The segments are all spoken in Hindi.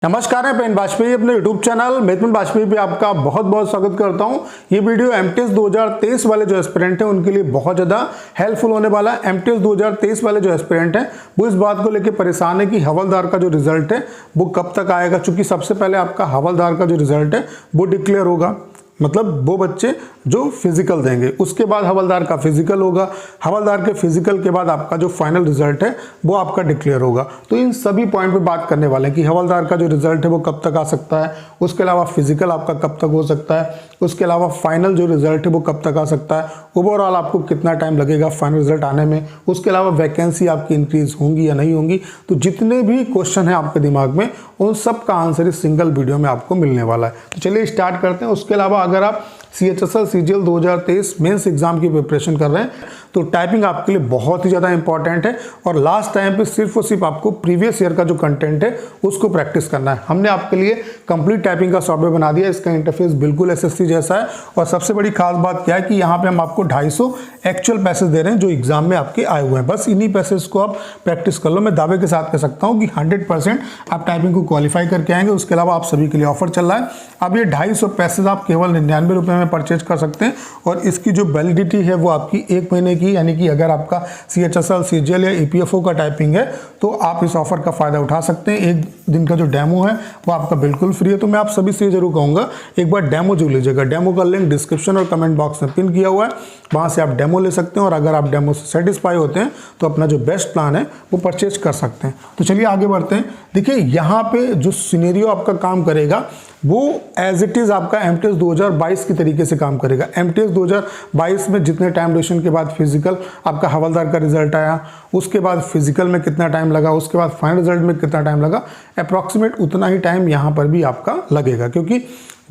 नमस्कार, मैं पेन वाजपेयी अपने YouTube चैनल मेथमेट वाजपेयी पे आपका बहुत बहुत स्वागत करता हूं। ये वीडियो एमटीएस 2023 वाले जो एस्पिरेंट हैं उनके लिए बहुत ज़्यादा हेल्पफुल होने वाला है। एमटीएस 2023 वाले जो एस्पिरेंट हैं वो इस बात को लेकर परेशान है कि हवलदार का जो रिजल्ट है वो कब तक आएगा, चूंकि सबसे पहले आपका हवलदार का जो रिजल्ट है वो डिक्लेयर होगा, मतलब वो बच्चे जो फिजिकल देंगे, उसके बाद हवलदार का फिजिकल होगा, हवलदार के फिजिकल के बाद आपका जो फाइनल रिजल्ट है वो आपका डिक्लेयर होगा। तो इन सभी पॉइंट पे बात करने वाले हैं कि हवलदार का जो रिजल्ट है वो कब तक आ सकता है, उसके अलावा फिजिकल आपका कब तक हो सकता है, उसके अलावा फाइनल जो रिजल्ट है वो कब तक आ सकता है, ओवरऑल आपको कितना टाइम लगेगा फाइनल रिजल्ट आने में, उसके अलावा वैकेंसी आपकी इंक्रीज होंगी या नहीं होंगी। तो जितने भी क्वेश्चन है आपके दिमाग में उन सब का आंसर इस सिंगल वीडियो में आपको मिलने वाला है। तो चलिए स्टार्ट करते हैं। उसके अलावा अगर आप CHSL CGL 2023 मेंस एग्जाम की प्रिपरेशन कर रहे हैं तो टाइपिंग आपके लिए बहुत ही ज़्यादा इंपॉर्टेंट है और लास्ट टाइम पे सिर्फ और सिर्फ आपको प्रीवियस ईयर का जो कंटेंट है उसको प्रैक्टिस करना है। हमने आपके लिए कंप्लीट टाइपिंग का सॉफ्टवेयर बना दिया। इसका इंटरफेस बिल्कुल SSC जैसा है और सबसे बड़ी खास बात क्या है कि यहाँ पे हम आपको 250 एक्चुअल पैसेज दे रहे हैं जो एग्जाम में आपके आए हुए हैं। बस इन्हीं पैसेज को आप प्रैक्टिस कर लो। मैं दावे के साथ कह सकता हूँ कि 100% आप टाइपिंग को क्वालिफाई करके आएंगे। उसके अलावा आप सभी के लिए ऑफर चल रहा है। अब ये 250 पैसेज आप केवल 99 रुपये में परचेज कर सकते हैं और इसकी जो वैलिडिटी है वो आपकी 1 महीने की, यानी कि अगर आपका CHSL CGL या EPFO का टाइपिंग है तो आप इस ऑफर का फायदा उठा सकते हैं। 1 दिन का जो डेमो है वो आपका बिल्कुल फ्री है। तो मैं आप सभी से जरूर कहूँगा एक बार डेमो जो लीजिएगा। डेमो का लिंक डिस्क्रिप्शन और कमेंट बॉक्स में पिन किया हुआ है, वहाँ से आप डेमो ले सकते हैं और अगर आप डेमो से सेटिस्फाई होते हैं तो अपना जो बेस्ट प्लान है वो परचेज कर सकते हैं। तो चलिए आगे बढ़ते हैं। देखिए यहाँ पे जो सिनेरियो आपका काम करेगा वो एज इट इज़ आपका एमटीएस 2022 की तरीके से काम करेगा। एमटीएस 2022 में जितने टाइम ड्यूरेशन के बाद फिजिकल आपका हवलदार का रिजल्ट आया, उसके बाद फिजिकल में कितना टाइम लगा, उसके बाद फाइनल रिजल्ट में कितना टाइम लगा, अप्रॉक्सीमेट उतना ही टाइम यहाँ पर भी आपका लगेगा। क्योंकि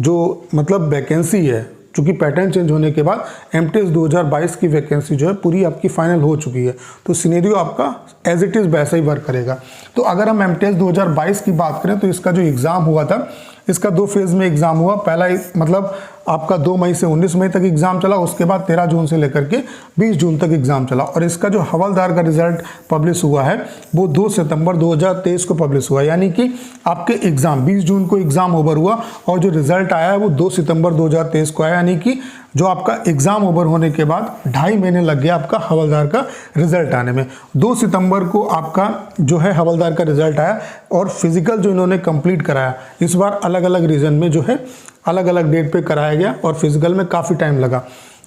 जो मतलब वैकेंसी है, चूँकि पैटर्न चेंज होने के बाद एमटीएस 2022 की वैकेंसी जो है पूरी आपकी फाइनल हो चुकी है, तो सिनेरियो आपका एज इट इज़ वैसा ही वर्क करेगा। तो अगर हम एमटीएस 2022 की बात करें तो इसका जो एग्ज़ाम हुआ था, इसका 2 फेज़ में एग्ज़ाम हुआ। पहला मतलब आपका 2 मई से 19 मई तक एग्ज़ाम चला, उसके बाद 13 जून से लेकर के 20 जून तक एग्ज़ाम चला और इसका जो हवलदार का रिजल्ट पब्लिश हुआ है वो 2 सितंबर 2023 को पब्लिश हुआ। यानी कि आपके एग्ज़ाम 20 जून को एग्ज़ाम ओवर हुआ और जो रिजल्ट आया है वो 2 सितंबर 2023 को आया। यानी कि जो आपका एग्ज़ाम ओवर होने के बाद 2.5 महीने लग गया आपका हवलदार का रिजल्ट आने में। 2 सितंबर को आपका जो है हवलदार का रिजल्ट आया और फिजिकल जो इन्होंने कंप्लीट कराया, इस बार अलग अलग रीजन में जो है अलग अलग डेट पे कराया गया और फिजिकल में काफ़ी टाइम लगा,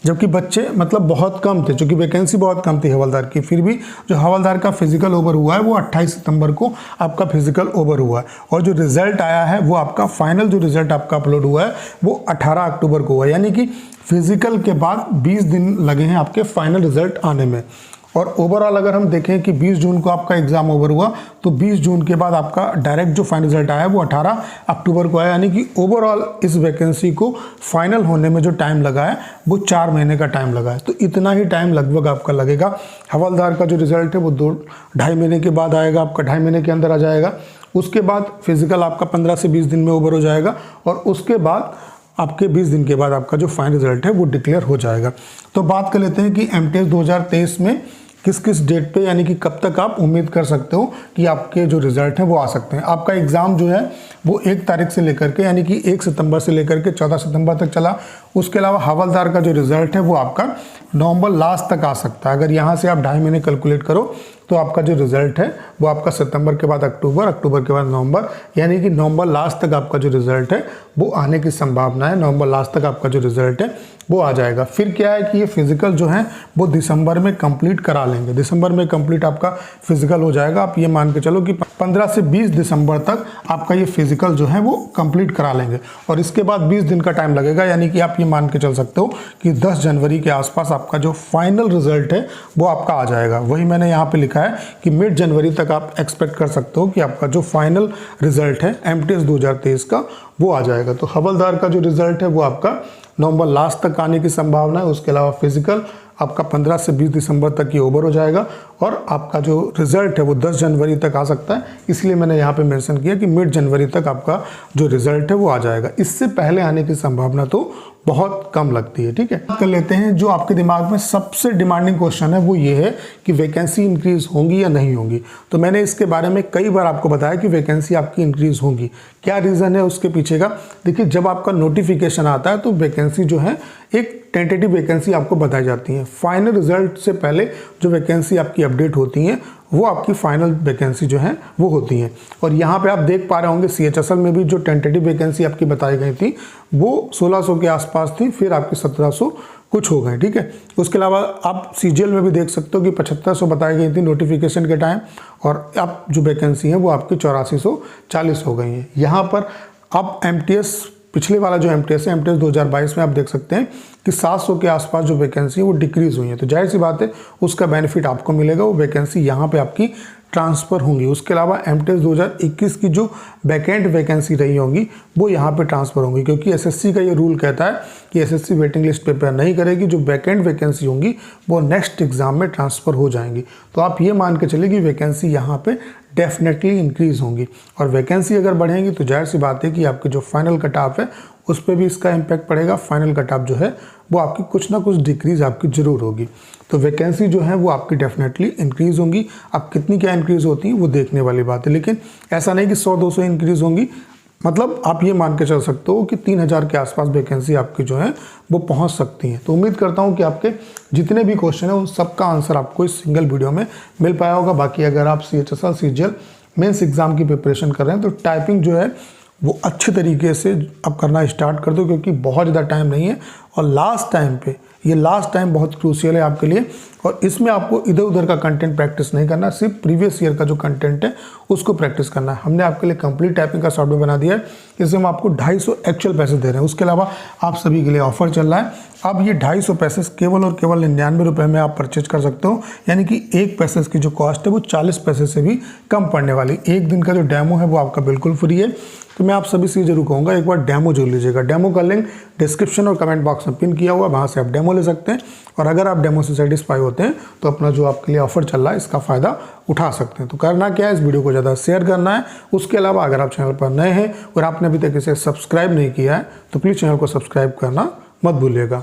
जबकि बच्चे मतलब बहुत कम थे, क्योंकि वैकेंसी बहुत कम थी हवलदार की। फिर भी जो हवलदार का फिजिकल ओवर हुआ है वो 28 सितंबर को आपका फिजिकल ओवर हुआ है और जो रिजल्ट आया है वो आपका फाइनल जो रिजल्ट आपका अपलोड हुआ है वो 18 अक्टूबर को हुआ। यानी कि फिजिकल के बाद 20 दिन लगे हैं आपके फाइनल रिजल्ट आने में। और ओवरऑल अगर हम देखें कि 20 जून को आपका एग्ज़ाम ओवर हुआ तो 20 जून के बाद आपका डायरेक्ट जो फाइनल रिजल्ट आया वो 18 अक्टूबर को आया। यानी कि ओवरऑल इस वैकेंसी को फाइनल होने में जो टाइम लगा है वो 4 महीने का टाइम लगा है। तो इतना ही टाइम लगभग आपका लगेगा। हवलदार का जो रिजल्ट है वो 2-2.5 महीने के बाद आएगा, आपका 2.5 महीने के अंदर आ जाएगा। उसके बाद फिजिकल आपका 15 से 20 दिन में ओवर हो जाएगा और उसके बाद आपके 20 दिन के बाद आपका जो फाइनल रिजल्ट है वो डिक्लेयर हो जाएगा। तो बात कर लेते हैं कि एमटीएस 2023 में किस किस डेट पे, यानी कि कब तक आप उम्मीद कर सकते हो कि आपके जो रिजल्ट हैं वो आ सकते हैं। आपका एग्ज़ाम जो है वो 1 तारीख से लेकर के, यानी कि 1 सितंबर से लेकर के 14 सितंबर तक चला। उसके अलावा हवलदार का जो रिजल्ट है वो आपका नवंबर लास्ट तक आ सकता है। अगर यहाँ से आप 2.5 महीने कैलकुलेट करो तो आपका जो रिजल्ट है वो आपका सितंबर के बाद अक्टूबर, अक्टूबर के बाद नवंबर, यानी कि नवंबर लास्ट तक आपका जो रिजल्ट है वो आने की संभावना है। नवंबर लास्ट तक आपका जो रिजल्ट है वो आ जाएगा। फिर क्या है कि ये फिजिकल जो है वो दिसंबर में कंप्लीट करा लेंगे। दिसंबर में कंप्लीट आपका फिजिकल हो जाएगा। आप ये मान के चलो कि 15 से 20 दिसंबर तक आपका ये फिजिकल जो है वो कंप्लीट करा लेंगे और इसके बाद 20 दिन का टाइम लगेगा। यानी कि आप ये मान के चल सकते हो कि 10 जनवरी के आसपास आपका जो फाइनल रिजल्ट है वो आपका आ जाएगा। वही मैंने यहाँ पे लिखा है कि मिड जनवरी तक आप एक्सपेक्ट कर सकते हो कि आपका जो फाइनल रिजल्ट है एमटीएस 2023 का वो आ जाएगा। तो हवलदार का जो रिजल्ट है वो आपका नवंबर लास्ट तक आने की संभावना है। उसके अलावा फिजिकल आपका 15 से 20 दिसंबर तक ये ओवर हो जाएगा और आपका जो रिजल्ट है वो 10 जनवरी तक आ सकता है। इसलिए मैंने यहाँ पे मेंशन किया कि मिड जनवरी तक आपका जो रिजल्ट है वो आ जाएगा। इससे पहले आने की संभावना तो बहुत कम लगती है। ठीक है, कर लेते हैं जो आपके दिमाग में सबसे डिमांडिंग क्वेश्चन है, वो ये है कि वैकेंसी इंक्रीज होंगी या नहीं होंगी। तो मैंने इसके बारे में कई बार आपको बताया कि वैकेंसी आपकी इंक्रीज होंगी। क्या रीज़न है उसके पीछे का? देखिए, जब आपका नोटिफिकेशन आता है तो वैकेंसी जो है एक टेंटेटिव वैकेंसी आपको बताई जाती है। फाइनल रिजल्ट से पहले जो वैकेंसी आपकी अपडेट होती हैं वो आपकी फाइनल वैकेंसी जो है वो होती हैं। और यहाँ पे आप देख पा रहे होंगे CHSL में भी जो टेंटेटिव वैकेंसी आपकी बताई गई थी वो 1600 के आसपास थी, फिर आपकी 1700 कुछ हो गए। ठीक है, उसके अलावा आप CGL में भी देख सकते हो कि 7500 बताई गई थी नोटिफिकेशन के टाइम, और अब जो वैकेंसी है वो आपकी 8440 हो गई हैं। यहाँ पर अब MTS पिछले वाला जो MTS है, MTS 2022 में आप देख सकते हैं कि 700 के आसपास जो वैकेंसी है वो डिक्रीज हुई है। तो जाहिर सी बात है उसका बेनिफिट आपको मिलेगा, वो वैकेंसी यहाँ पे आपकी ट्रांसफ़र होंगी। उसके अलावा MTS 2021 की जो वैकेंट वैकेंसी रही होंगी वो यहाँ पे ट्रांसफ़र होंगी, क्योंकि SSC का ये रूल कहता है कि SSC वेटिंग लिस्ट प्रिपेयर नहीं करेगी, जो वैकेंट वैकेंसी होंगी वो नेक्स्ट एग्जाम में ट्रांसफ़र हो जाएंगी। तो आप ये मान के चलिए कि वैकेंसी यहाँ पे डेफिनेटली इंक्रीज होंगी, और वैकेंसी अगर बढ़ेंगी तो जाहिर सी बात है कि आपकी जो फाइनल कट ऑफ है उस पर भी इसका इम्पैक्ट पड़ेगा। फाइनल कट ऑफ जो है वो आपकी कुछ ना कुछ डिक्रीज आपकी ज़रूर होगी। तो वैकेंसी जो है वो आपकी डेफिनेटली इंक्रीज होंगी। अब कितनी क्या इंक्रीज होती है वो देखने वाली बात है, लेकिन ऐसा नहीं कि 100-200 इंक्रीज होंगी। मतलब आप ये मान के चल सकते हो कि 3000 के आसपास वैकेंसी आपकी जो है वो पहुंच सकती हैं। तो उम्मीद करता हूं कि आपके जितने भी क्वेश्चन हैं उन सब का आंसर आपको इस सिंगल वीडियो में मिल पाया होगा। बाकी अगर आप CHSL CGL मेंस एग्जाम की प्रिपरेशन कर रहे हैं तो टाइपिंग जो है वो अच्छे तरीके से अब करना स्टार्ट कर दो, क्योंकि बहुत ज़्यादा टाइम नहीं है, और लास्ट टाइम पे ये लास्ट टाइम बहुत क्रूशियल है आपके लिए। और इसमें आपको इधर उधर का कंटेंट प्रैक्टिस नहीं करना, सिर्फ प्रीवियस ईयर का जो कंटेंट है उसको प्रैक्टिस करना है। हमने आपके लिए कंप्लीट टाइपिंग का सॉफ्टवेयर बना दिया है, इसमें हम आपको 250 एक्चुअल पैसे दे रहे हैं। उसके अलावा आप सभी के लिए ऑफर चल रहा है। अब ये 250 पैसे केवल और केवल 99 रुपये में आप परचेज कर सकते हो, यानी कि एक पैसे की जो कॉस्ट है वो 40 पैसे से भी कम पड़ने वाली। एक दिन का जो डेमो है वो आपका बिल्कुल फ्री है। तो मैं आप सभी से जरूर कहूँगा एक बार डेमो जरूर लीजिएगा। डेमो का लिंक डिस्क्रिप्शन और कमेंट बॉक्स में पिन किया हुआ है, वहाँ से आप डेमो ले सकते हैं। और अगर आप डेमो से सेटिस्फाई होते हैं तो अपना जो आपके लिए ऑफर चल रहा है इसका फ़ायदा उठा सकते हैं। तो करना क्या है, इस वीडियो को ज़्यादा शेयर करना है। उसके अलावा अगर आप चैनल पर नए हैं और आपने अभी तक इसे सब्सक्राइब नहीं किया है तो प्लीज़ चैनल को सब्सक्राइब करना मत भूलिएगा।